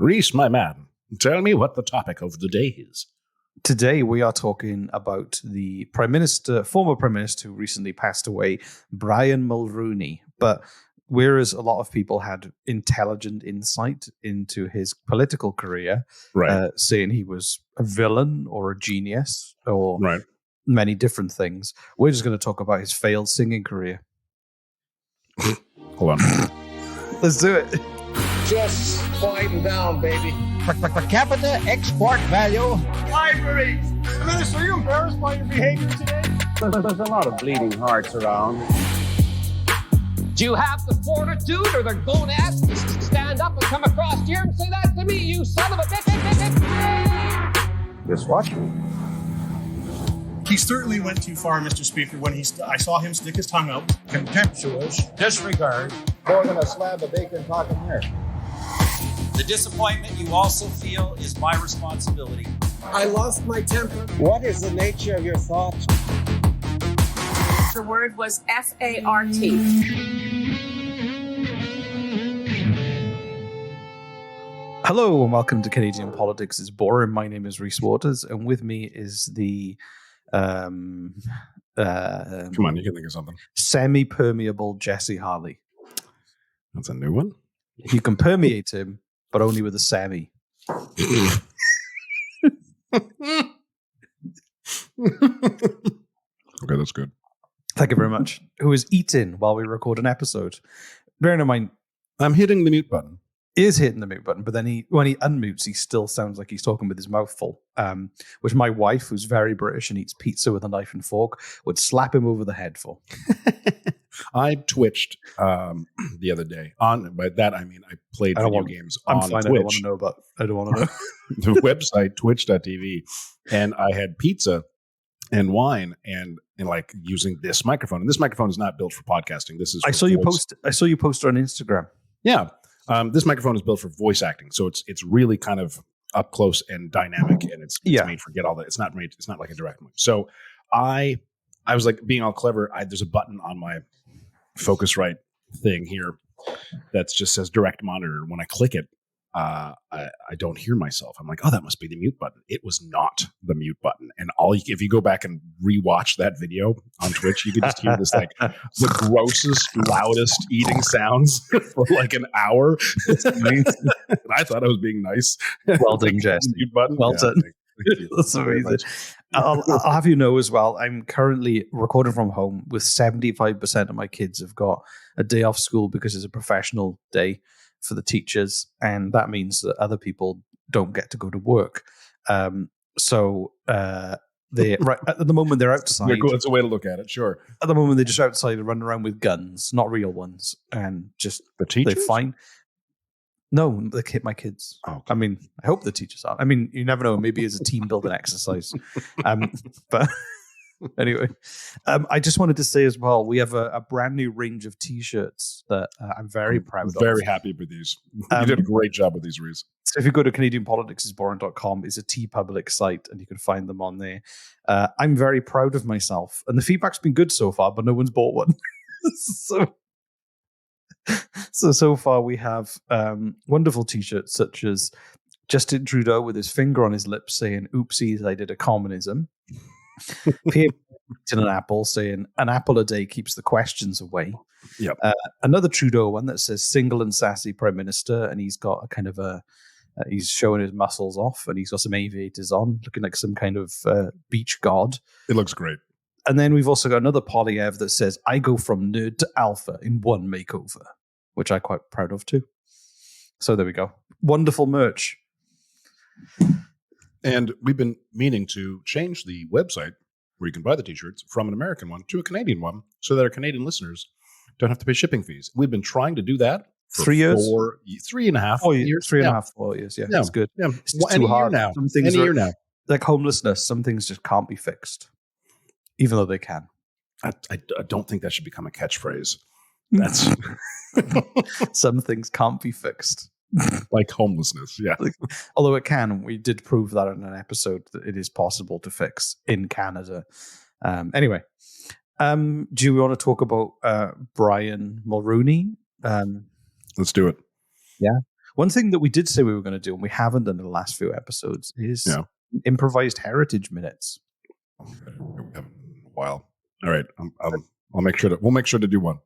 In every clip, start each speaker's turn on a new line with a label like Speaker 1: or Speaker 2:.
Speaker 1: Reese, my man, tell me what the topic of the day is.
Speaker 2: Today we are talking about the former Prime Minister who recently passed away, Brian Mulroney. But whereas a lot of people had intelligent insight into his political career,
Speaker 1: Right.
Speaker 2: saying he was a villain or a genius or
Speaker 1: Right.
Speaker 2: many different things, we're just going to talk about his failed singing career.
Speaker 1: Hold on.
Speaker 2: Let's do it.
Speaker 3: Just quieten down, baby.
Speaker 4: Per capita export value.
Speaker 3: Libraries! Minister, are you embarrassed by your behavior today?
Speaker 5: There's a lot of bleeding hearts around.
Speaker 6: Do you have the fortitude or the gonads to stand up and come across here and say that to me, you son of a bitch?
Speaker 5: Just watch me.
Speaker 7: He certainly went too far, Mr. Speaker, when I saw him stick his tongue out.
Speaker 4: Contemptuous disregard.
Speaker 5: More than a slab of bacon talking here.
Speaker 8: The disappointment you also feel is my responsibility.
Speaker 3: I lost my temper.
Speaker 5: What is the nature of your thoughts?
Speaker 9: The word was FART.
Speaker 2: Hello and welcome to Canadian Politics is Boring. My name is Reese Waters, and with me is the
Speaker 1: Come on, you can think of something.
Speaker 2: semi-permeable Jesse Harley.
Speaker 1: That's a new one.
Speaker 2: You can permeate him, but only with a semi.
Speaker 1: Okay, that's good.
Speaker 2: Thank you very much. Who is eating while we record an episode? Bearing in mind,
Speaker 1: I'm hitting the mute button.
Speaker 2: he is hitting the mute button, but then when he unmutes, he still sounds like he's talking with his mouth full. Which my wife, who's very British and eats pizza with a knife and fork, would slap him over the head for.
Speaker 1: I twitched the other day. By that, I mean I played video games on
Speaker 2: fine,
Speaker 1: Twitch.
Speaker 2: I don't want to know.
Speaker 1: The website, twitch.tv. And I had pizza and wine and like using this microphone. And this microphone is not built for podcasting. This is
Speaker 2: I saw you post on Instagram.
Speaker 1: Yeah. This microphone is built for voice acting. So it's really kind of up close and dynamic, and it's made for get all that. It's not like a direct mic. So I was like being all clever. There's a button on my Focusrite thing here that just says direct monitor. When I click it, I don't hear myself. I'm like, oh, that must be the mute button. It was not the mute button. And if you go back and rewatch that video on Twitch, you can just hear this like the grossest, loudest eating sounds for like an hour. And I thought I was being nice.
Speaker 2: Well done, Jess.
Speaker 1: Mute button.
Speaker 2: Well
Speaker 1: Yeah,
Speaker 2: done.
Speaker 1: thank you.
Speaker 2: That's amazing. I'll have you know as well, I'm currently recording from home with 75% of my kids have got a day off school because it's a professional day for the teachers, and that means that other people don't get to go to work. So they at the moment they're outside.
Speaker 1: That's a way to look at it. Sure.
Speaker 2: At the moment they're just outside and running around with guns, not real ones, and just
Speaker 1: The teachers?
Speaker 2: they're fine. No, my kids.
Speaker 1: Oh, okay.
Speaker 2: I mean, I hope the teachers are. I mean, you never know. Maybe it's a team building exercise. But anyway, I just wanted to say as well, we have a brand new range of T-shirts that I'm very proud of.
Speaker 1: Very happy with these. You did a great job with these, Reese.
Speaker 2: So if you go to CanadianPoliticsIsBoring.com, it's a TeePublic site, and you can find them on there. I'm very proud of myself, and the feedback's been good so far, but no one's bought one. So far we have wonderful T-shirts such as Justin Trudeau with his finger on his lips saying, "Oopsies, I did a communism." Pierre eating an apple saying, "An apple a day keeps the questions away."
Speaker 1: Yep.
Speaker 2: Another Trudeau one that says, "Single and sassy Prime Minister," and he's got a kind of he's showing his muscles off, and he's got some aviators on, looking like some kind of beach god.
Speaker 1: It looks great.
Speaker 2: And then we've also got another Polyev that says, "I go from nerd to alpha in one makeover," which I'm quite proud of too. So there we go. Wonderful merch.
Speaker 1: And we've been meaning to change the website where you can buy the T-shirts from an American one to a Canadian one so that our Canadian listeners don't have to pay shipping fees. We've been trying to do that for
Speaker 2: 3 years?
Speaker 1: 3.5 years.
Speaker 2: 3.5, 4 years. Yeah, that's good.
Speaker 1: Yeah.
Speaker 2: It's just
Speaker 1: Any
Speaker 2: too hard.
Speaker 1: year now.
Speaker 2: Some things
Speaker 1: Any year now.
Speaker 2: like homelessness, some things just can't be fixed, even though they can.
Speaker 1: I don't think that should become a catchphrase. That's
Speaker 2: Some things can't be fixed.
Speaker 1: like homelessness. Yeah.
Speaker 2: Although it can. We did prove that in an episode that it is possible to fix in Canada. Anyway, do you want to talk about Brian Mulroney?
Speaker 1: Let's do it.
Speaker 2: Yeah. One thing that we did say we were going to do, and we haven't done in the last few episodes, is improvised heritage minutes.
Speaker 1: Okay. We have a while. All right. I'll make sure we'll make sure to do one.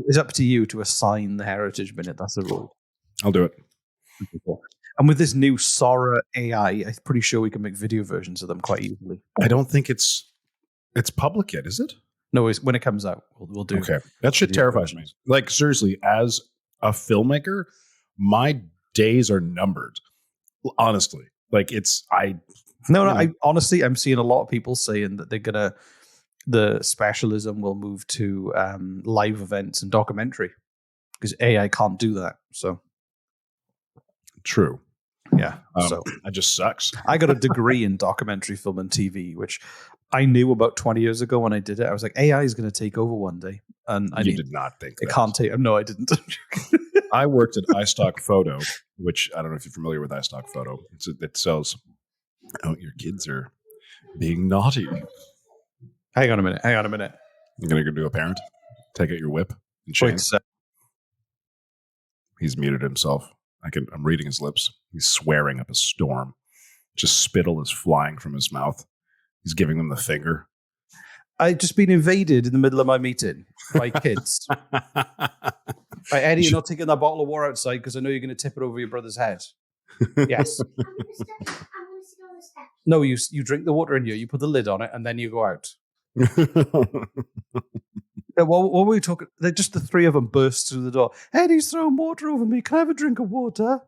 Speaker 2: It's up to you to assign the heritage minute. That's the rule.
Speaker 1: I'll do it.
Speaker 2: And with this new Sora AI, I'm pretty sure we can make video versions of them quite easily.
Speaker 1: I don't think it's public yet, is it?
Speaker 2: No, when it comes out, we'll do.
Speaker 1: Okay, that shit terrifies me. Like, seriously, as a filmmaker, my days are numbered. Honestly, like
Speaker 2: honestly, I'm seeing a lot of people saying that the specialism will move to live events and documentary because AI can't do that. So
Speaker 1: true.
Speaker 2: Yeah. So
Speaker 1: that just sucks.
Speaker 2: I got a degree in documentary film and TV, which I knew about 20 years ago when I did it. I was like, AI is going to take over one day. And
Speaker 1: you did not think
Speaker 2: it can't take. No, I didn't.
Speaker 1: I worked at iStock Photo, which I don't know if you're familiar with iStock Photo. It sells, your kids are being naughty.
Speaker 2: Hang on a minute.
Speaker 1: I'm going to go do a parent. Take out your whip and chain. He's muted himself. I'm reading his lips. He's swearing up a storm. Just spittle is flying from his mouth. He's giving them the finger.
Speaker 2: I've just been invaded in the middle of my meeting by kids. Right, Eddie, you're not taking that bottle of water outside because I know you're going to tip it over your brother's head. Yes. No, you drink the water in here, you put the lid on it, and then you go out. What were we talking? Just the three of them burst through the door. Eddie's throwing water over me. Can I have a drink of water?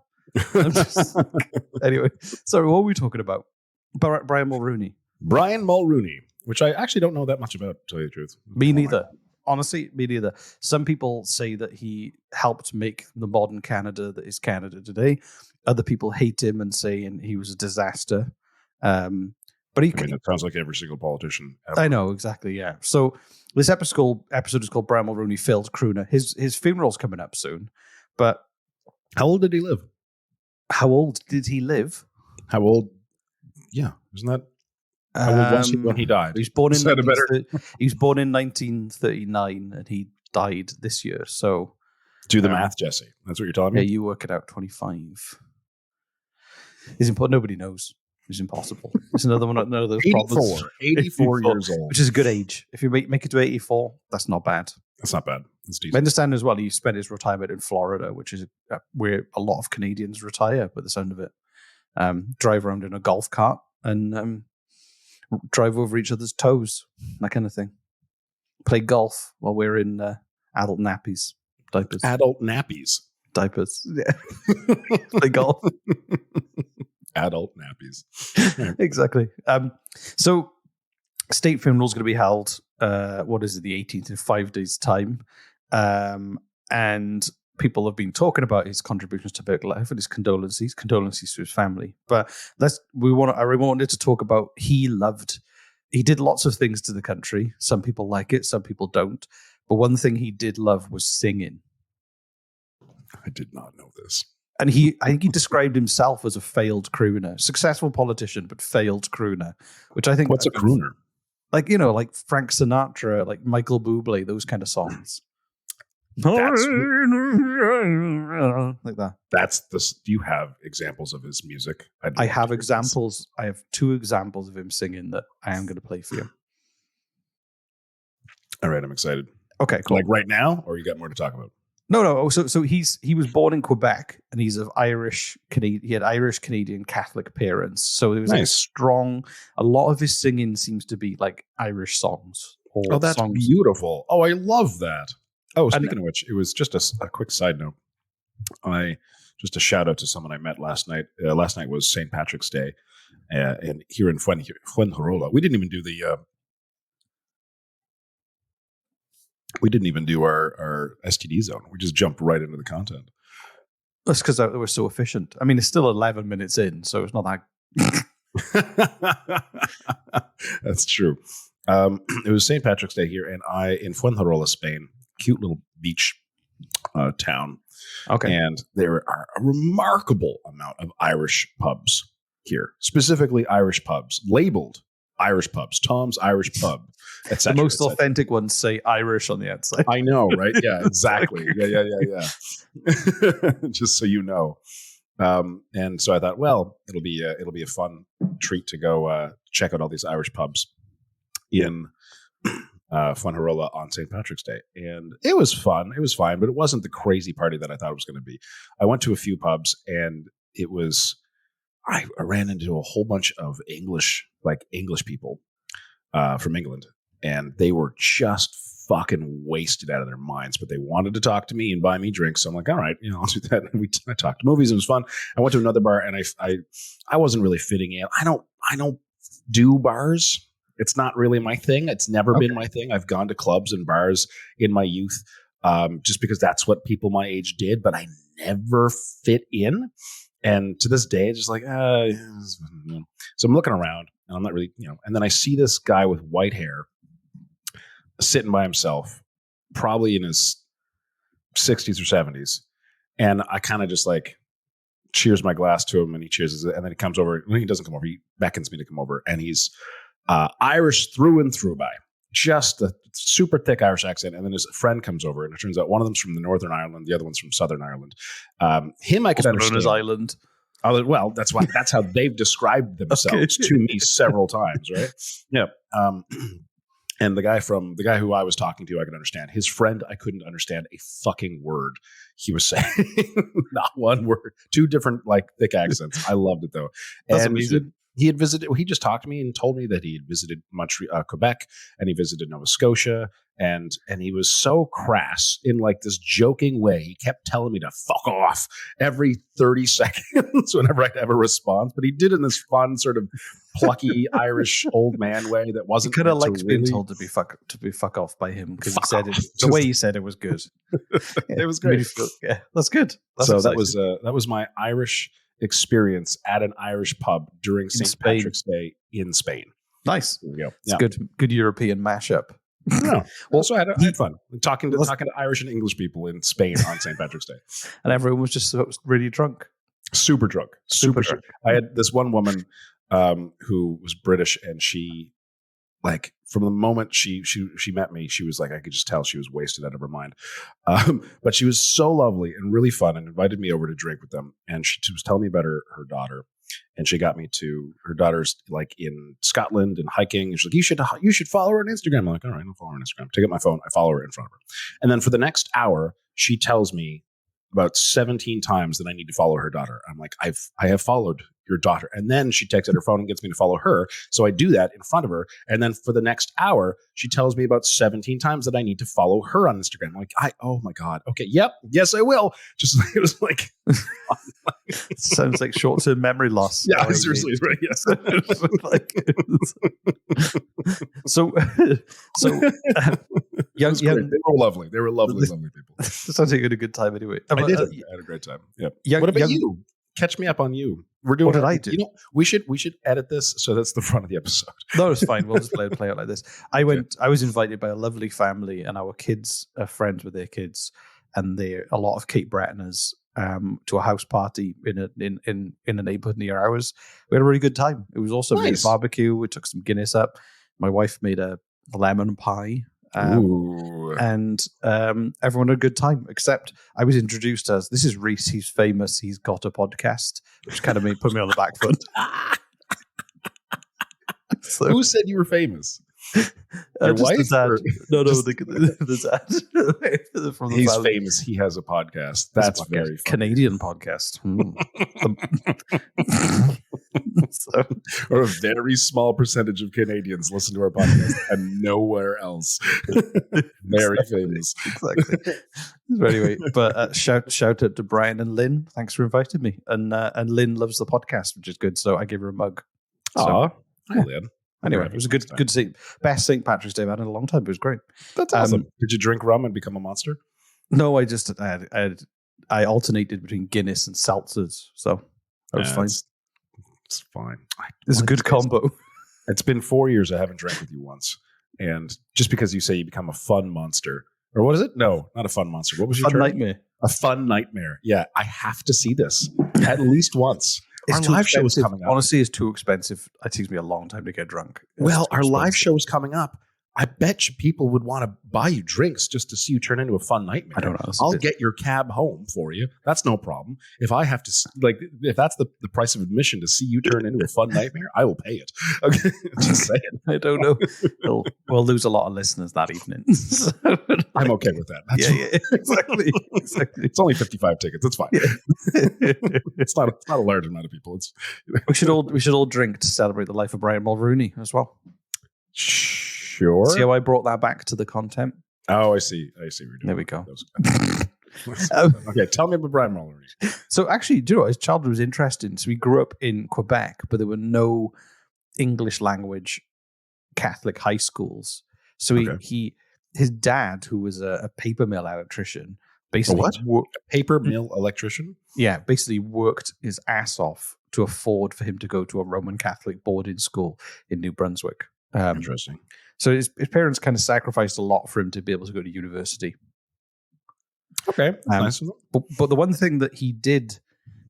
Speaker 2: Anyway, sorry, what were we talking about? Brian Mulroney.
Speaker 1: Brian Mulroney, which I actually don't know that much about, to tell you the truth.
Speaker 2: Me neither. Honestly, me neither. Some people say that he helped make the modern Canada that is Canada today. Other people hate him and saying he was a disaster. But
Speaker 1: it sounds like every single politician ever.
Speaker 2: I know, exactly, yeah. So this episode is called Brain Mulroney Failed Crooner. His funeral's coming up soon. But
Speaker 1: how old did he live?
Speaker 2: How old did he live?
Speaker 1: How old? Yeah, isn't that? How old was he when he died?
Speaker 2: He was born in 1939 and he died this year. So
Speaker 1: do the math, Jesse. That's what you're telling me?
Speaker 2: Yeah, you work it out. 25. Is important. Nobody knows. It's impossible. It's another one of those
Speaker 1: 84 years old.
Speaker 2: Which is a good age. If you make it to 84, that's not bad.
Speaker 1: That's not bad. That's decent.
Speaker 2: I understand as well he spent his retirement in Florida, which is where a lot of Canadians retire by the sound of it. Drive around in a golf cart and drive over each other's toes, that kind of thing. Play golf while we're in adult nappies, diapers.
Speaker 1: Adult nappies.
Speaker 2: Diapers. Yeah. Play golf.
Speaker 1: Adult nappies.
Speaker 2: Exactly. So state funeral is going to be held, the 18th, in 5 days' time. And people have been talking about his contributions to public life and his condolences to his family. But I wanted to talk about he did lots of things to the country. Some people like it, some people don't. But one thing he did love was singing.
Speaker 1: I did not know this.
Speaker 2: And I think he described himself as a failed crooner, successful politician, but failed crooner, which I think.
Speaker 1: What's a crooner?
Speaker 2: Like, like Frank Sinatra, like Michael Bublé, those kind of songs. Like that.
Speaker 1: Do you have examples of his music?
Speaker 2: I have examples. I have 2 examples of him singing that I am going to play for you.
Speaker 1: All right, I'm excited.
Speaker 2: Okay, cool.
Speaker 1: Like right now, or you got more to talk about?
Speaker 2: No. So he was born in Quebec, and he's of Irish Canadian. He had Irish Canadian Catholic parents, so it was like strong. A lot of his singing seems to be like Irish songs.
Speaker 1: Oh, that's beautiful. Oh, I love that. Oh, speaking of which, it was just a quick side note. Just a shout out to someone I met last night. Last night was St. Patrick's Day, and here in Fuengirola, we didn't even do our STD zone. We just jumped right into the content.
Speaker 2: That's because they were so efficient. I mean, it's still 11 minutes in, so it's not that.
Speaker 1: That's true. It was St. Patrick's Day here, and in Fuengirola, Spain, cute little beach town.
Speaker 2: Okay.
Speaker 1: And there are a remarkable amount of Irish pubs here, specifically Irish pubs, labeled Irish pubs, Tom's Irish Pub, etc.
Speaker 2: The most authentic ones say Irish on the outside.
Speaker 1: I know, right? Yeah, exactly. Yeah. Just so you know. And so I thought, well, it'll be a fun treat to go check out all these Irish pubs in Funharola on St. Patrick's Day. And it was fun. It was fine, but it wasn't the crazy party that I thought it was going to be. I went to a few pubs, and it was, I ran into a whole bunch of English people from England, and they were just fucking wasted out of their minds, but they wanted to talk to me and buy me drinks. So I'm like, all right, I'll do that. And I talked movies. It was fun. I went to another bar, and I wasn't really fitting in. I don't do bars. It's not really my thing. It's never been my thing. I've gone to clubs and bars in my youth, just because that's what people my age did, but I never fit in. And to this day, it's just like, so I'm looking around, and I'm not really, and then I see this guy with white hair sitting by himself, probably in his 60s or 70s. And I kind of just like cheers my glass to him, and he cheers it. And then he comes over. He doesn't come over. He beckons me to come over, and he's Irish through and through by just a super thick Irish accent. And then his friend comes over, and it turns out one of them's from the Northern Ireland. The other one's from Southern Ireland. Him, I could understand.
Speaker 2: Known as Ireland.
Speaker 1: Well, that's how they've described themselves to me several times, right? Yeah. And the guy who I was talking to, I could understand. His friend, I couldn't understand a fucking word he was saying. Not one word. Two different thick accents. I loved it though.
Speaker 2: That's amazing.
Speaker 1: He had visited. He just talked to me and told me that he had visited Montreal, Quebec, and he visited Nova Scotia, and he was so crass in this joking way. He kept telling me to fuck off every 30 seconds whenever I'd have a response. But he did it in this fun, sort of plucky Irish old man way that wasn't.
Speaker 2: Kind of likes being told to be fuck off by him, because he said it. The way he said it was good.
Speaker 1: It was great.
Speaker 2: Yeah, that's good. That's
Speaker 1: so
Speaker 2: exciting.
Speaker 1: that was my Irish experience at an Irish pub during St. Patrick's Day in Spain.
Speaker 2: Nice.
Speaker 1: There we go.
Speaker 2: It's good European mashup.
Speaker 1: No. Also, I had fun talking to Irish and English people in Spain on St. Patrick's Day,
Speaker 2: and everyone was just really drunk,
Speaker 1: super drunk. I had this one woman who was British, and she, from the moment she met me, she was I could just tell she was wasted out of her mind. But she was so lovely and really fun, and invited me over to drink with them. And she was telling me about her daughter, and she got me to her daughter's in Scotland and hiking. And she's like, you should follow her on Instagram. I'm like, all right, I'll follow her on Instagram. Take out my phone, I follow her in front of her, and then for the next hour, she tells me about 17 times that I need to follow her daughter. I'm like, I have followed your daughter. And then she takes out her phone and gets me to follow her. So I do that in front of her. And then for the next hour, she tells me about 17 times that I need to follow her on Instagram. I'm like, oh my God. Okay. Yep. Yes, I will. Just, it was
Speaker 2: sounds like short-term memory loss.
Speaker 1: Yeah, seriously. Right. Yes.
Speaker 2: So young,
Speaker 1: they were lovely. They were lovely people.
Speaker 2: Sounds like you had a good time anyway.
Speaker 1: I did. I had a great time. Yeah. What about you? Catch me up on you. We're doing.
Speaker 2: What did I do?
Speaker 1: We should edit this so that's the front of the episode.
Speaker 2: No, it's fine. We'll just play it like this. I was invited by a lovely family, and our kids are friends with their kids, and they're a lot of Cape Bretoners to a house party in a neighborhood near ours. We had a really good time. It was also made a barbecue. We took some Guinness up. My wife made a lemon pie. And everyone had a good time, except I was introduced as, this is Reese, he's famous, he's got a podcast, which kind of put me on the back foot. So,
Speaker 1: who said you were famous? Your wife?
Speaker 2: The dad. No, the dad. From the
Speaker 1: He's
Speaker 2: family.
Speaker 1: famous. He has a podcast. That's very funny.
Speaker 2: Canadian podcast.
Speaker 1: So, or a very small percentage of Canadians listen to our podcast and nowhere else. Very famous.
Speaker 2: Exactly. So anyway, but shout out to Brian and Lynn. Thanks for inviting me. And Lynn loves the podcast, which is good. So I gave her a mug.
Speaker 1: Hi, Lynn.
Speaker 2: Anyway, it was a good best St. Patrick's Day I've had in a long time. It was great.
Speaker 1: That's awesome. Did you drink rum and become a monster?
Speaker 2: No, I alternated between Guinness and seltzers, so that was fine.
Speaker 1: It's fine.
Speaker 2: It's a good combo.
Speaker 1: It's been 4 years I haven't drank with you once, and just because you say you become a fun monster, or what is it? No, not a fun monster. What was your term?
Speaker 2: Nightmare?
Speaker 1: A fun nightmare. Yeah, I have to see this at least once.
Speaker 2: It's
Speaker 1: our
Speaker 2: too
Speaker 1: live show is
Speaker 2: expensive.
Speaker 1: coming up.
Speaker 2: Honestly, it's too expensive. It takes me a long time to get drunk.
Speaker 1: Well, our live show is coming up. I bet you people would want to buy you drinks just to see you turn into a fun nightmare.
Speaker 2: I don't know.
Speaker 1: I'll get your cab home for you. That's no problem. If I have to, if that's the price of admission to see you turn into a fun nightmare, I will pay it. Okay, just saying.
Speaker 2: I don't know. We'll lose a lot of listeners that evening. So,
Speaker 1: I'm okay with that.
Speaker 2: Exactly.
Speaker 1: It's only 55 tickets. It's fine.
Speaker 2: Yeah.
Speaker 1: It's not a large amount of people.
Speaker 2: We should all drink to celebrate the life of Brain Mulroney as well.
Speaker 1: Sure.
Speaker 2: See how I brought that back to the content?
Speaker 1: Oh, I see. What you're doing.
Speaker 2: There we go.
Speaker 1: Okay, tell me about Brain Mulroney.
Speaker 2: So actually, do you know, his childhood was interesting. So he grew up in Quebec, but there were no English language Catholic high schools. So his dad, who was a paper mill electrician, basically
Speaker 1: paper mill electrician?
Speaker 2: Yeah, basically worked his ass off to afford for him to go to a Roman Catholic boarding school in New Brunswick.
Speaker 1: Interesting.
Speaker 2: So his parents kind of sacrificed a lot for him to be able to go to university.
Speaker 1: Okay, nice.
Speaker 2: But the one thing that he did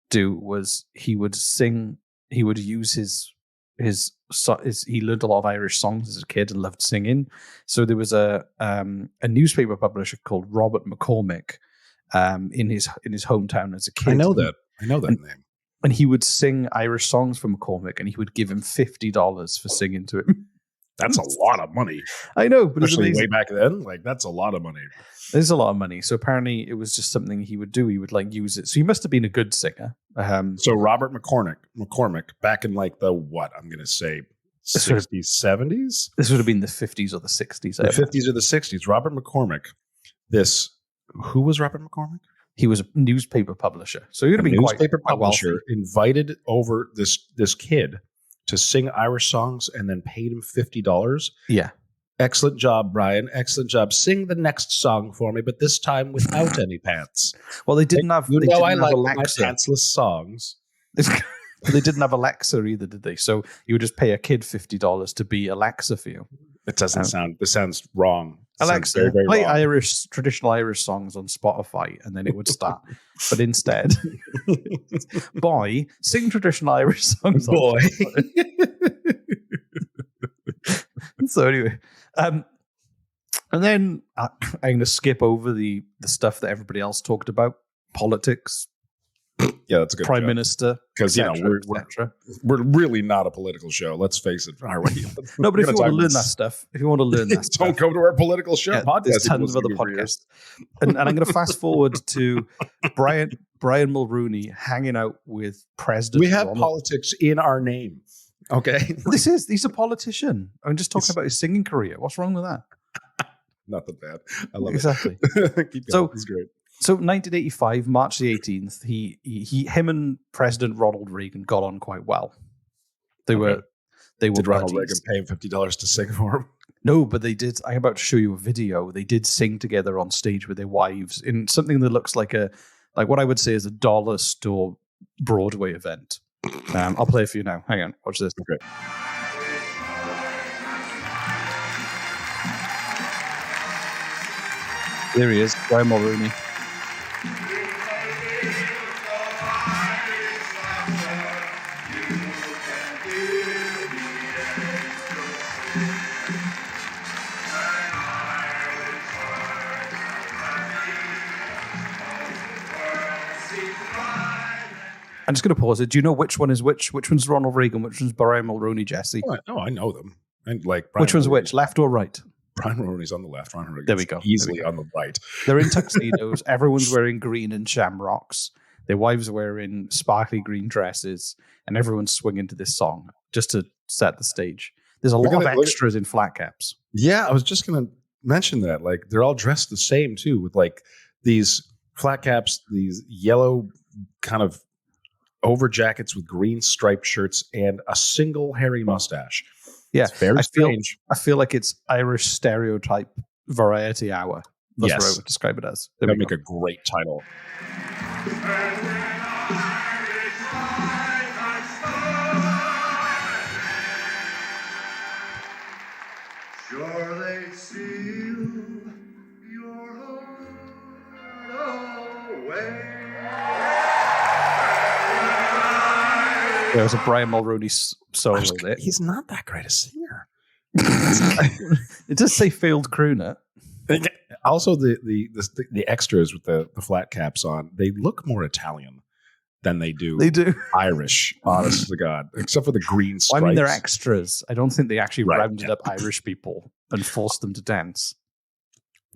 Speaker 2: do was he would sing. He would use his he learned a lot of Irish songs as a kid and loved singing. So there was a newspaper publisher called Robert McCormick in his hometown as a kid.
Speaker 1: I know that name.
Speaker 2: And he would sing Irish songs for McCormick, and he would give him $50 for singing to him.
Speaker 1: That's a lot of money.
Speaker 2: I know, but
Speaker 1: especially way back then, like that's a lot of money.
Speaker 2: There's a lot of money. So apparently, it was just something he would do. He would use it. So he must have been a good singer.
Speaker 1: So Robert McCormick, back in like the I'm going to say 60s, 70s.
Speaker 2: This would have been the 50s or the 60s.
Speaker 1: The 50s or the 60s. Robert McCormick. Who was Robert McCormick?
Speaker 2: He was a newspaper publisher. So he would have been
Speaker 1: newspaper
Speaker 2: quite
Speaker 1: publisher. Invited over this kid to sing Irish songs and then paid him $50.
Speaker 2: Yeah.
Speaker 1: Excellent job, Brian. Excellent job. Sing the next song for me, but this time without any pants.
Speaker 2: Well, they didn't have.
Speaker 1: I like my pantsless songs.
Speaker 2: They didn't have Alexa either, did they? So you would just pay a kid $50 to be Alexa for you.
Speaker 1: It doesn't sound. This sounds wrong.
Speaker 2: Alexa,
Speaker 1: very, very
Speaker 2: play
Speaker 1: wrong.
Speaker 2: traditional Irish songs on Spotify, and then it would start. But instead, boy, sing traditional Irish songs.
Speaker 1: Boy.
Speaker 2: So anyway, and then I'm going to skip over the stuff that everybody else talked about: politics.
Speaker 1: Yeah, that's a good
Speaker 2: Prime Minister,
Speaker 1: because we're really not a political show. Let's face it, are we?
Speaker 2: No, but if you want to learn that stuff,
Speaker 1: don't go to our political show podcast.
Speaker 2: There's tons of other podcasts, and I'm going to fast forward to Brian Mulroney hanging out with President.
Speaker 1: We have
Speaker 2: Ronald.
Speaker 1: Politics in our name. Okay,
Speaker 2: he's a politician. I'm just talking about his singing career. What's wrong with that?
Speaker 1: Not that bad. I love
Speaker 2: exactly.
Speaker 1: it. Keep going. It's great.
Speaker 2: So 1985, March the 18th, him and President Ronald Reagan got on quite well. They were
Speaker 1: Did Ronald Reagan pay him $50 to sing for him?
Speaker 2: No, but they did. I'm about to show you a video. They did sing together on stage with their wives in something that looks like what I would say is a dollar store Broadway event. I'll play it for you now. Hang on, watch this.
Speaker 1: Okay.
Speaker 2: There he is, Brian Mulroney. I'm just going to pause it. Do you know which one is which? Which one's Ronald Reagan? Which one's Brian Mulroney, Jesse?
Speaker 1: Oh, I know them. And like
Speaker 2: which one's which? Left or right?
Speaker 1: Brian Mulroney's on the left. Ronald Reagan's
Speaker 2: there we go.
Speaker 1: Easily on the right.
Speaker 2: They're in tuxedos. Everyone's wearing green and shamrocks. Their wives are wearing sparkly green dresses, and everyone's swinging to this song just to set the stage. There's a lot of extras in flat caps.
Speaker 1: Yeah, I was just going to mention that. Like they're all dressed the same too, with like these flat caps, these yellow kind of over jackets with green striped shirts, and a single hairy mustache.
Speaker 2: Yeah,
Speaker 1: it's very strange.
Speaker 2: I feel like it's Irish stereotype variety hour. That's what I would describe it as.
Speaker 1: That would make a great title.
Speaker 10: Sure they seal your heart away.
Speaker 2: There was a Brian Mulroney solo there.
Speaker 1: He's not that great a singer.
Speaker 2: It does say failed crooner.
Speaker 1: Also, the extras with the flat caps on, they look more Italian than they do.
Speaker 2: They do.
Speaker 1: Irish, honest to God, except for the green stripes.
Speaker 2: Well, I mean, they're extras. I don't think they actually rounded
Speaker 1: yeah.
Speaker 2: up Irish people and forced them to dance.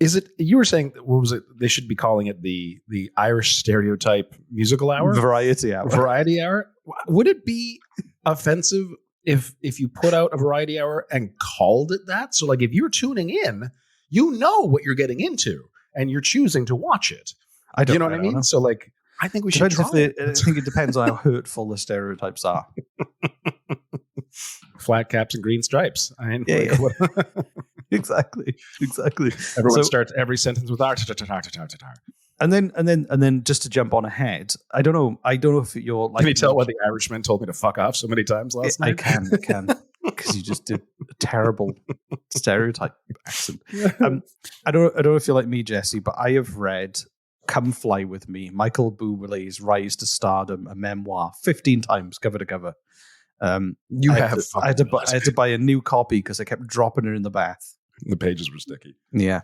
Speaker 1: Is it? You were saying, what was it? They should be calling it the Irish stereotype musical hour,
Speaker 2: variety hour.
Speaker 1: Variety hour. Would it be offensive if you put out a variety hour and called it that? So, like, if you're tuning in, you know what you're getting into, and you're choosing to watch it.
Speaker 2: I don't.
Speaker 1: You know what I mean? So, like, I think we should.
Speaker 2: I think it depends on how hurtful the stereotypes are.
Speaker 1: Flat caps and green stripes. I mean,
Speaker 2: yeah. Exactly.
Speaker 1: Everyone starts every sentence with
Speaker 2: and then just to jump on ahead, I don't know if you're like.
Speaker 1: Can you tell why the Irishman told me to fuck off so many times last night?
Speaker 2: I can because you just did a terrible stereotype accent. I don't know if you're like me, Jesse, but I have read "Come Fly with Me," Michael Bublé's Rise to Stardom, a memoir, 15 times cover to cover. I had to buy a new copy because I kept dropping it in the bath.
Speaker 1: The pages were sticky.
Speaker 2: Yeah.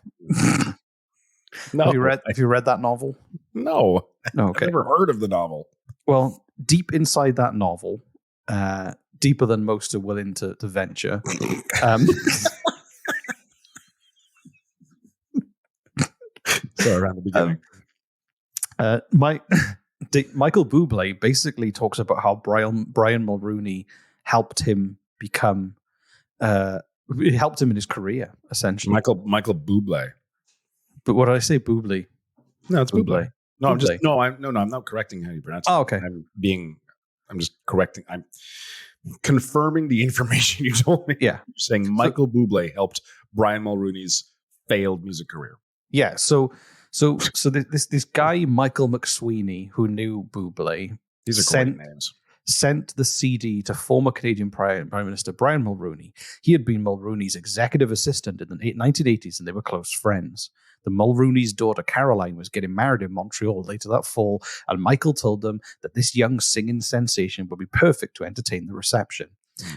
Speaker 1: No.
Speaker 2: Have you read that novel?
Speaker 1: No.
Speaker 2: Okay.
Speaker 1: I've never heard of the novel.
Speaker 2: Well, deep inside that novel, deeper than most are willing to venture.
Speaker 1: So around the beginning.
Speaker 2: Michael Bublé basically talks about how Brian Mulroney helped him become, helped him in his career, essentially.
Speaker 1: Michael Bublé.
Speaker 2: But what did I say, Bublé?
Speaker 1: No, it's Bublé. No,
Speaker 2: Bublé.
Speaker 1: I'm not correcting how you pronounce it.
Speaker 2: Oh, okay.
Speaker 1: I'm just correcting. I'm confirming the information you told me.
Speaker 2: Yeah.
Speaker 1: You're saying Michael Bublé helped Brian Mulroney's failed music career.
Speaker 2: Yeah. So this guy, Michael McSweeney, who knew Bublé,
Speaker 1: these are great names,
Speaker 2: sent the CD to former Canadian Prime Minister Brian Mulroney. He had been Mulroney's executive assistant in the 1980s, and they were close friends. The Mulroney's daughter, Caroline, was getting married in Montreal later that fall, and Michael told them that this young singing sensation would be perfect to entertain the reception.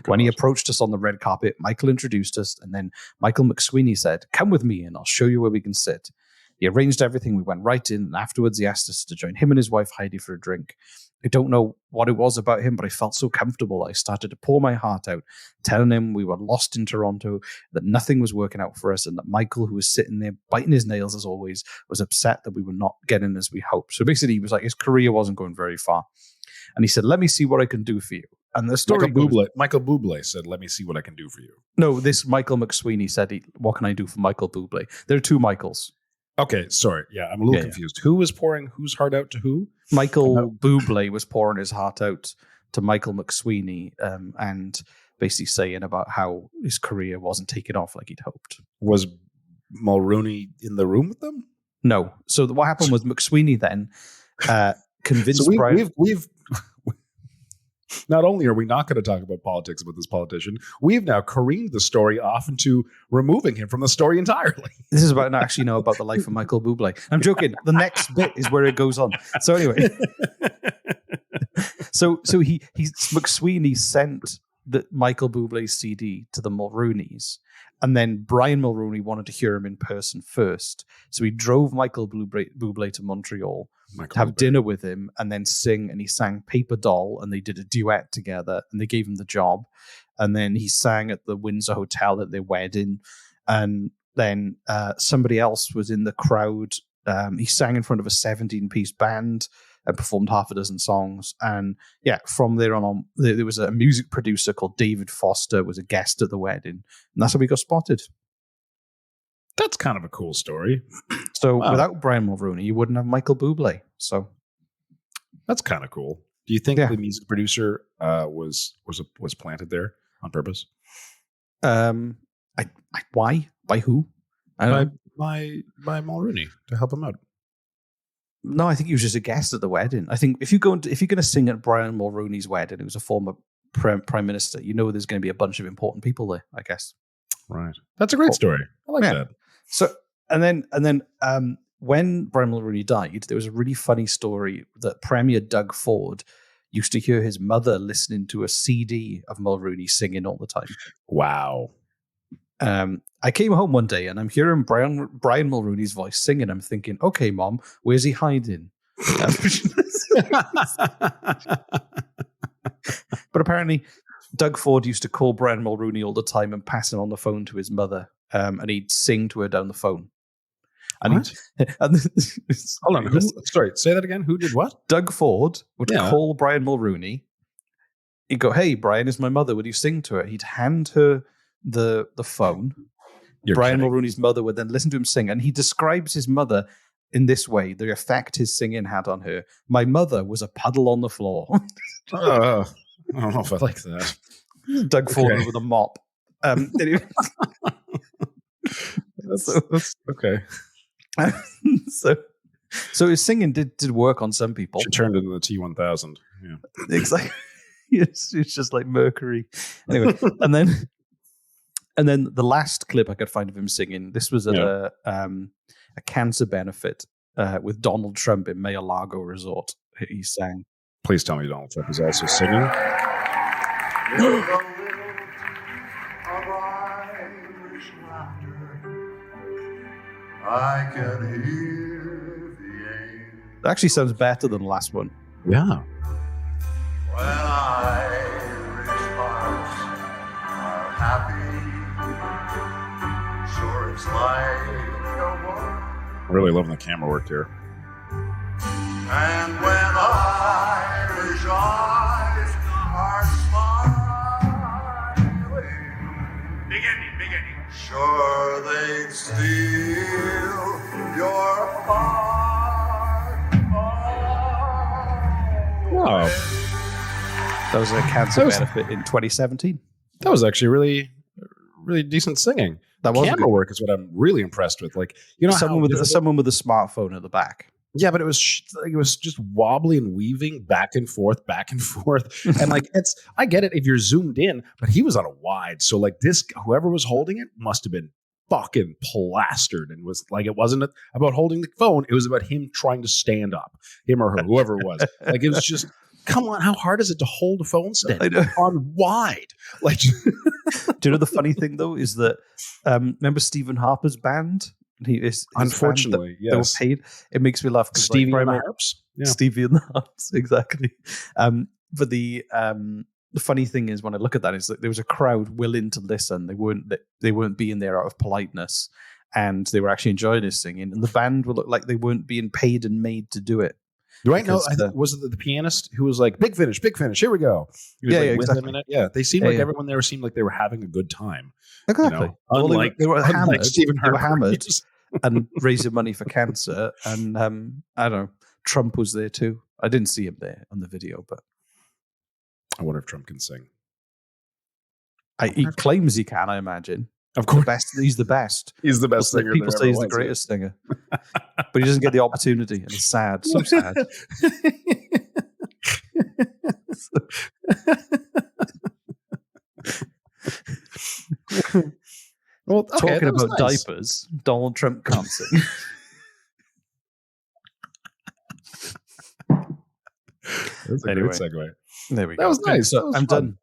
Speaker 2: When he approached us on the red carpet, Michael introduced us, and then Michael McSweeney said, "Come with me, and I'll show you where we can sit." He arranged everything. We went right in, and afterwards he asked us to join him and his wife Heidi for a drink. I don't know what it was about him, but I felt so comfortable. I started to pour my heart out, telling him we were lost in Toronto, that nothing was working out for us, and that Michael, who was sitting there biting his nails as always, was upset that we were not getting as we hoped. So basically, he was like, his career wasn't going very far. And he said, "Let me see what I can do for you." And the story
Speaker 1: Michael Bublé said, "Let me see what I can do for you."
Speaker 2: No, this Michael McSweeney said, "What can I do for Michael Bublé?" There are two Michaels.
Speaker 1: Okay, sorry. Yeah, I'm a little confused. Who was pouring whose heart out to who?
Speaker 2: Michael Bublé was pouring his heart out to Michael McSweeney and basically saying about how his career wasn't taking off like he'd hoped.
Speaker 1: Was Mulroney in the room with them?
Speaker 2: No. So what happened was McSweeney then convinced Brian...
Speaker 1: We've not only are we not going to talk about politics with this politician, we've now careened the story off into removing him from the story entirely.
Speaker 2: This is about actually know about the life of Michael Bublé. I'm joking. The next bit is where it goes on. So anyway, so McSweeney sent the Michael Bublé CD to the Mulroneys, and then Brian Mulroney wanted to hear him in person first. So he drove Michael Bublé to Montreal to have dinner with him and then sing. And he sang Paper Doll, and they did a duet together, and they gave him the job. And then he sang at the Windsor Hotel at their wedding. And then somebody else was in the crowd. He sang in front of a 17-piece band and performed half a dozen songs. And yeah, from there on, there was a music producer called David Foster was a guest at the wedding. And that's how we got spotted.
Speaker 1: That's kind of a cool story.
Speaker 2: So without Brian Mulroney, you wouldn't have Michael Bublé. So
Speaker 1: that's kind of cool. Do you think the music producer was planted there on purpose?
Speaker 2: Why? By who?
Speaker 1: By Mulroney to help him out.
Speaker 2: No, I think he was just a guest at the wedding. I think if you're going to sing at Brian Mulroney's wedding, who's a former prime minister, you know there's going to be a bunch of important people there, I guess.
Speaker 1: Right. That's a great story. I like that.
Speaker 2: So and then when Brian Mulroney died, there was a really funny story that Premier Doug Ford used to hear his mother listening to a CD of Mulroney singing all the time.
Speaker 1: Wow.
Speaker 2: I came home one day and I'm hearing Brian Mulroney's voice singing. I'm thinking, okay, Mom, where's he hiding? But apparently, Doug Ford used to call Brian Mulroney all the time and pass him on the phone to his mother, and he'd sing to her down the phone. And
Speaker 1: hold on. Sorry, say that again. Who did what?
Speaker 2: Doug Ford would call Brian Mulroney. He'd go, "Hey, Brian, it's my mother. Would you sing to her?" He'd hand her the phone. Brian Mulroney's mother would then listen to him sing, and he describes his mother in this way: the effect his singing had on her. My mother was a puddle on the floor.
Speaker 1: I don't know if I like that.
Speaker 2: Doug Ford with a mop. Anyway.
Speaker 1: That's okay.
Speaker 2: So his singing did work on some people.
Speaker 1: She turned into the T-1000. Yeah,
Speaker 2: exactly. It's just like Mercury. Anyway, and then the last clip I could find of him singing. This was at a cancer benefit with Donald Trump in Mar-a-Lago Resort. He sang.
Speaker 1: Please tell me Donald Trump is also singing.
Speaker 10: I can hear the angels.
Speaker 2: It actually sounds better than the last one.
Speaker 1: Yeah.
Speaker 10: When Irish hearts are happy, sure it's like a war.
Speaker 1: Really loving the camera work here.
Speaker 10: And when Irish eyes are smiling, beginning, sure they'd steal your heart.
Speaker 1: Wow.
Speaker 2: That was a cancer benefit in 2017.
Speaker 1: That was actually really, really decent singing.
Speaker 2: That was
Speaker 1: camera work is what I'm really impressed with. Like, you know,
Speaker 2: someone with a smartphone at the back.
Speaker 1: Yeah, but it was just wobbly and weaving back and forth, and like I get it if you're zoomed in, but he was on a wide, so like whoever was holding it must have been fucking plastered, and was like, it wasn't about holding the phone, it was about him trying to stand up, him or her, whoever it was. Like, it was just, come on, how hard is it to hold a phone stand on wide? Like,
Speaker 2: do you know the funny thing though is that remember Stephen Harper's band?
Speaker 1: Unfortunately,
Speaker 2: they were paid. It makes me laugh.
Speaker 1: Stevie and the Harps.
Speaker 2: Yeah. Stevie and the Harps, exactly. But the funny thing is, when I look at that, is that there was a crowd willing to listen. They weren't being there out of politeness, and they were actually enjoying his singing. And the band would look like they weren't being paid and made to do it.
Speaker 1: Right? No, was it the pianist who was like, big finish, here we go.
Speaker 2: Exactly.
Speaker 1: Yeah, they seemed like everyone there seemed like they were having a good time.
Speaker 2: Exactly.
Speaker 1: You know? Unlike
Speaker 2: they were hammered.
Speaker 1: Stephen Harper.
Speaker 2: They were hammered and raising money for cancer. And I don't know, Trump was there too. I didn't see him there on the video, but
Speaker 1: I wonder if Trump can sing.
Speaker 2: He claims he can, I imagine.
Speaker 1: Of course.
Speaker 2: He's the best.
Speaker 1: He's the best singer.
Speaker 2: People say he's the greatest singer. But he doesn't get the opportunity, and it's sad. So sad.
Speaker 1: Well,
Speaker 2: talking about diapers, Donald Trump can't sing.
Speaker 1: That's a great segue.
Speaker 2: There we go.
Speaker 1: That was nice.
Speaker 2: So I'm done.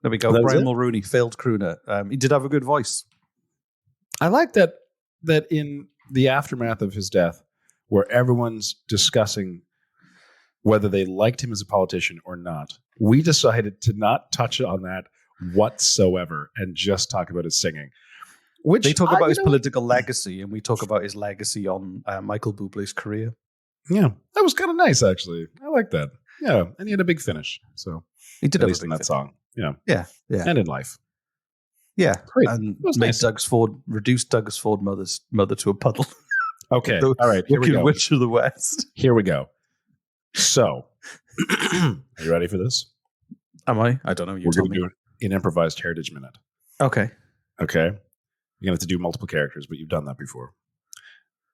Speaker 2: There we go. Brian Mulroney, failed crooner. He did have a good voice.
Speaker 1: I like that in the aftermath of his death, where everyone's discussing whether they liked him as a politician or not, we decided to not touch on that whatsoever and just talk about his singing. Which
Speaker 2: they talk about his political legacy, and we talk about his legacy on Michael Bublé's career.
Speaker 1: Yeah, that was kind of nice, actually. I like that. Yeah, and he had a big finish. So
Speaker 2: he did,
Speaker 1: at least in that song. Yeah, and in life.
Speaker 2: Yeah,
Speaker 1: great.
Speaker 2: And made nice. Reduced Doug's Ford mother to a puddle.
Speaker 1: Okay, all right. Here we go.
Speaker 2: Witch of the West.
Speaker 1: Here we go. So, are you ready for this?
Speaker 2: Am I? I don't know.
Speaker 1: We're going to do an improvised Heritage Minute.
Speaker 2: Okay.
Speaker 1: Okay. You're going to have to do multiple characters, but you've done that before.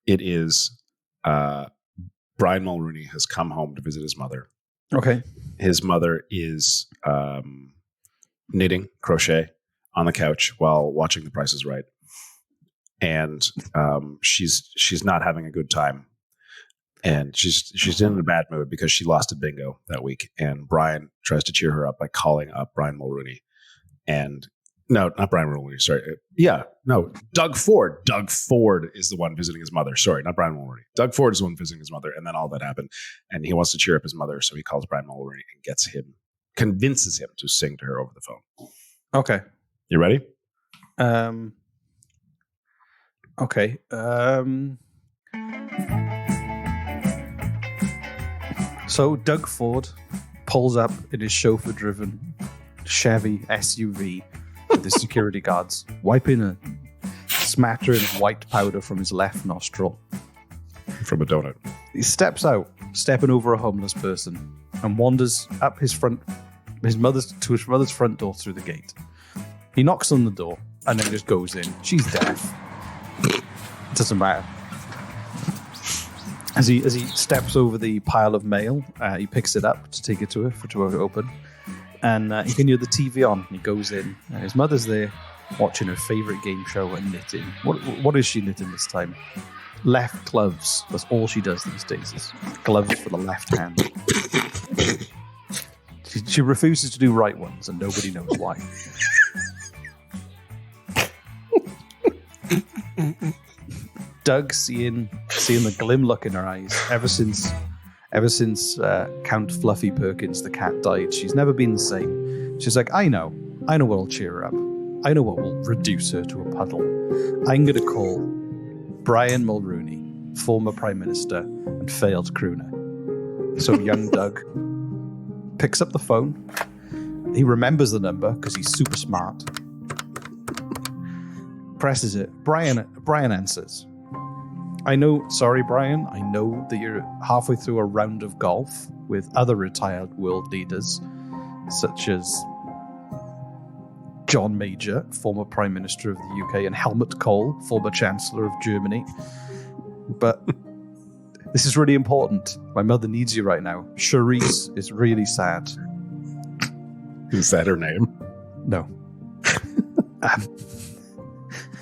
Speaker 1: It is Brian Mulroney has come home to visit his mother.
Speaker 2: Okay.
Speaker 1: His mother is knitting, crochet on the couch while watching The Price is Right. And she's not having a good time. And she's in a bad mood because she lost a bingo that week. And Brian tries to cheer her up by calling up Brian Mulroney. And no, not Brian Mulroney. Sorry. Doug Ford. Doug Ford is the one visiting his mother. Sorry, not Brian Mulroney. Doug Ford is the one visiting his mother. And then all that happened. And he wants to cheer up his mother. So he calls Brian Mulroney and convinces him to sing to her over the phone.
Speaker 2: Okay.
Speaker 1: You ready?
Speaker 2: Okay. So Doug Ford pulls up in his chauffeur-driven Chevy SUV with his security guards, wiping a smattering of white powder from his left nostril.
Speaker 1: From a donut.
Speaker 2: He steps out, stepping over a homeless person, and wanders up his mother's front door through the gate. He knocks on the door and then just goes in. She's deaf. Doesn't matter. As he steps over the pile of mail, he picks it up to take it to her for her to open. And he can hear the TV on. He goes in. And his mother's there watching her favourite game show and knitting. What is she knitting this time? Left gloves. That's all she does these days. Is gloves for the left hand. She refuses to do right ones, and nobody knows why. Doug seeing the glim look in her eyes ever since Count Fluffy Perkins the cat died. She's never been the same. She's like, I know what'll cheer her up. I know what will reduce her to a puddle. I'm gonna call Brian Mulroney, former Prime Minister and failed crooner. So young Doug picks up the phone. He remembers the number because he's super smart. Presses it. Brian answers. Sorry, Brian, I know that you're halfway through a round of golf with other retired world leaders, such as John Major, former Prime Minister of the UK, and Helmut Kohl, former Chancellor of Germany. But this is really important. My mother needs you right now. Charisse is really sad.
Speaker 1: Is that her name?
Speaker 2: No.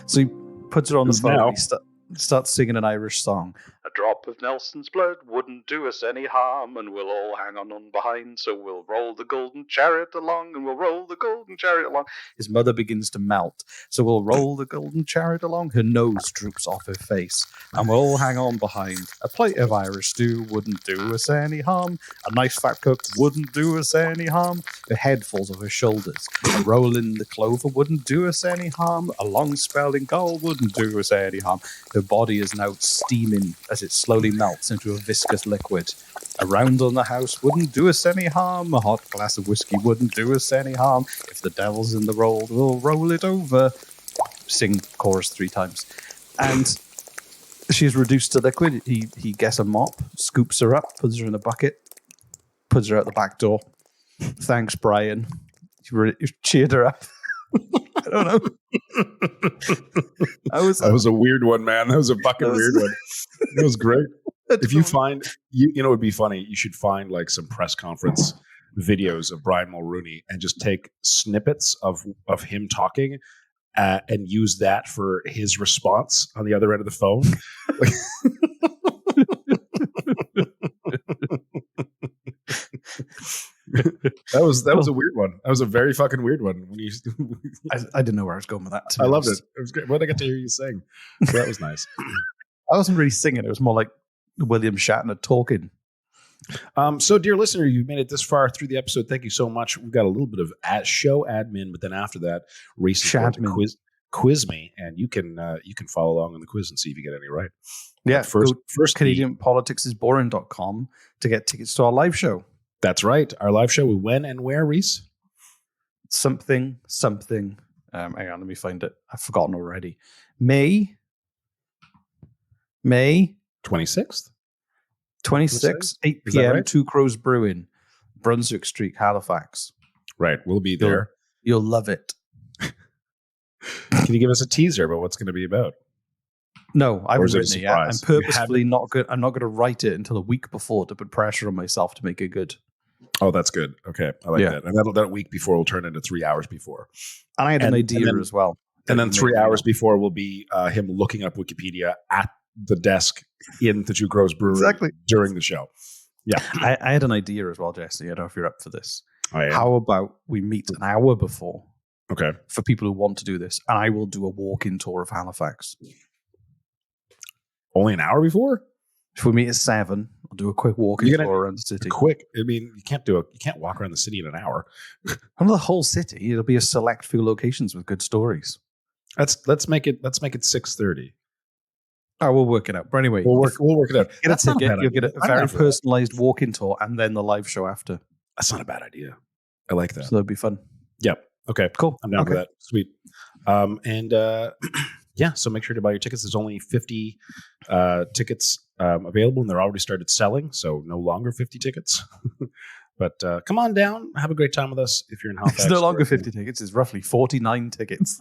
Speaker 2: So he puts her on the phone. He starts singing an Irish song. A drop of Nelson's blood wouldn't do us any harm, and we'll all hang on behind, so we'll roll the golden chariot along, and we'll roll the golden chariot along. His mother begins to melt, so we'll roll the golden chariot along. Her nose droops off her face, and we'll all hang on behind. A plate of Irish stew wouldn't do us any harm. A nice fat cook wouldn't do us any harm. Her head falls off her shoulders. A roll in the clover wouldn't do us any harm. A long spell in gaol wouldn't do us any harm. Her body is now steaming as it slowly melts into a viscous liquid. A round on the house wouldn't do us any harm. A hot glass of whiskey wouldn't do us any harm. If the devil's in the roll, we'll roll it over. Sing chorus 3 times. And she's reduced to liquid. He gets a mop, scoops her up, puts her in a bucket, puts her out the back door. Thanks, Brian. You cheered her up. I don't know.
Speaker 1: That was a weird one, man. That was a fucking weird one. It was great. If you find, it would be funny. You should find like some press conference videos of Brian Mulroney and just take snippets of him talking and use that for his response on the other end of the phone. That was a weird one. That was a very fucking weird one.
Speaker 2: I didn't know where I was going with that.
Speaker 1: I loved it. It was great. What did I get to hear you sing? So that was nice.
Speaker 2: I wasn't really singing. It was more like William Shatner talking.
Speaker 1: So, dear listener, you've made it this far through the episode. Thank you so much. We've got a little bit of show admin, but then after that, Reese is going to quiz me, and you can follow along on the quiz and see if you get any right.
Speaker 2: Yeah, first CanadianPoliticsIsBoring.com to get tickets to our live show.
Speaker 1: That's right. Our live show. When and where, Reese?
Speaker 2: Something. Hang on, let me find it. I've forgotten already. May
Speaker 1: 26th?
Speaker 2: 26th, 8 p.m., right? Two Crows Brewing, Brunswick Street, Halifax.
Speaker 1: Right. We'll be there.
Speaker 2: You'll love it.
Speaker 1: Can you give us a teaser about what's going to be about?
Speaker 2: No, I haven't written it yet. I'm purposefully not good. I'm not going to write it until a week before to put pressure on myself to make it good.
Speaker 1: Oh, that's good. Okay. I like that. And that week before will turn into 3 hours before.
Speaker 2: And I had an idea as well.
Speaker 1: And then 3 hours before will be him looking up Wikipedia at the desk in the Two Crows Brewery during the show. Yeah.
Speaker 2: I had an idea as well, Jesse. I don't know if you're up for this.
Speaker 1: Oh, yeah.
Speaker 2: How about we meet an hour before?
Speaker 1: Okay.
Speaker 2: For people who want to do this, and I will do a walk-in tour of Halifax.
Speaker 1: Only an hour before?
Speaker 2: If we meet at 7, I'll do a quick walk-in tour around the city.
Speaker 1: Quick? I mean, you can't walk around the city in an hour.
Speaker 2: Not the whole city. It'll be a select few locations with good stories.
Speaker 1: Let's make it 6:30.
Speaker 2: Oh, we'll work it out. But anyway,
Speaker 1: we'll work it out.
Speaker 2: Get a ticket. You'll get a very personalized walk-in tour, and then the live show after.
Speaker 1: That's not a bad idea. I like that.
Speaker 2: So that'd be fun.
Speaker 1: Yep. Okay.
Speaker 2: Cool.
Speaker 1: I'm down for that. Sweet. Yeah. So make sure to buy your tickets. There's only 50 tickets available, and they're already started selling. So no longer 50 tickets. But come on down. Have a great time with us. If you're in Halifax,
Speaker 2: it's no longer 50 tickets. It's roughly 49 tickets.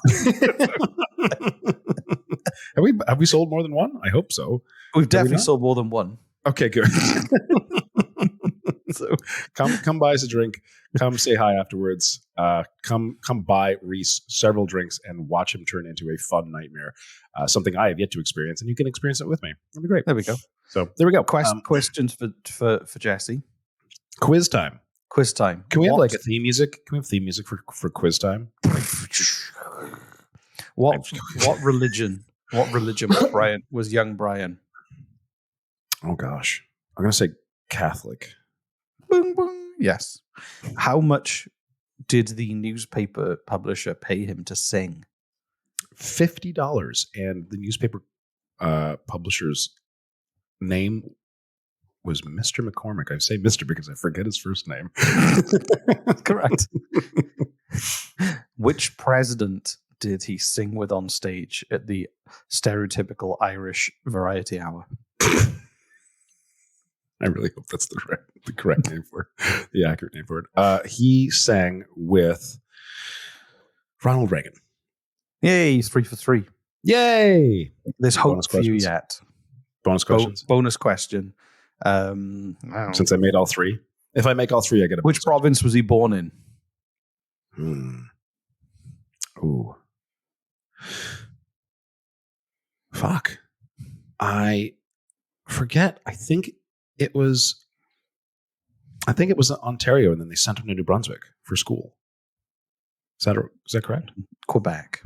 Speaker 1: Have we sold more than one? I hope so.
Speaker 2: We've definitely sold more than one.
Speaker 1: Okay, good. So come buy us a drink. Come say hi afterwards. Come buy Reese several drinks and watch him turn into a fun nightmare. Something I have yet to experience, and you can experience it with me. That'd be great.
Speaker 2: There we go.
Speaker 1: So there we go.
Speaker 2: Questions for Jesse.
Speaker 1: Quiz time.
Speaker 2: Quiz time.
Speaker 1: Can we have like a theme music? Can we have theme music for quiz time?
Speaker 2: What religion was young Brian?
Speaker 1: Oh gosh. I'm gonna say Catholic.
Speaker 2: Boom, boom. Yes. How much did the newspaper publisher pay him to sing?
Speaker 1: $50. And the newspaper publisher's name was Mr. McCormick. I say Mr. because I forget his first name.
Speaker 2: Correct. Which president did he sing with on stage at the stereotypical Irish variety hour?
Speaker 1: I really hope that's the correct name for it, the accurate name for it. He sang with Ronald Reagan.
Speaker 2: Yay, he's 3 for 3.
Speaker 1: Yay!
Speaker 2: There's hope for you yet.
Speaker 1: Bonus questions?
Speaker 2: Bonus question.
Speaker 1: Since I made all 3. If I make all 3, I get a
Speaker 2: Which province was he born in?
Speaker 1: Ooh. Fuck. I forget. I think it was Ontario, and then they sent him to New Brunswick for school. Is that correct?
Speaker 2: Quebec.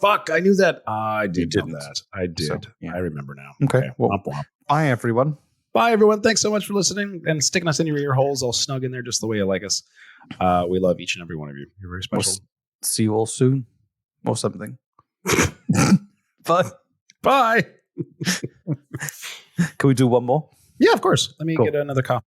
Speaker 1: Fuck, I knew that. I did know that. I did.
Speaker 2: So, yeah.
Speaker 1: I remember now.
Speaker 2: Okay. Well,
Speaker 1: womp womp.
Speaker 2: Bye, everyone.
Speaker 1: Bye, everyone. Thanks so much for listening and sticking us in your ear holes all snug in there just the way you like us. We love each and every one of you. You're very special.
Speaker 2: We'll see you all soon or something. Bye.
Speaker 1: Bye.
Speaker 2: Can we do one more?
Speaker 1: Yeah, of course. Let me get another copy.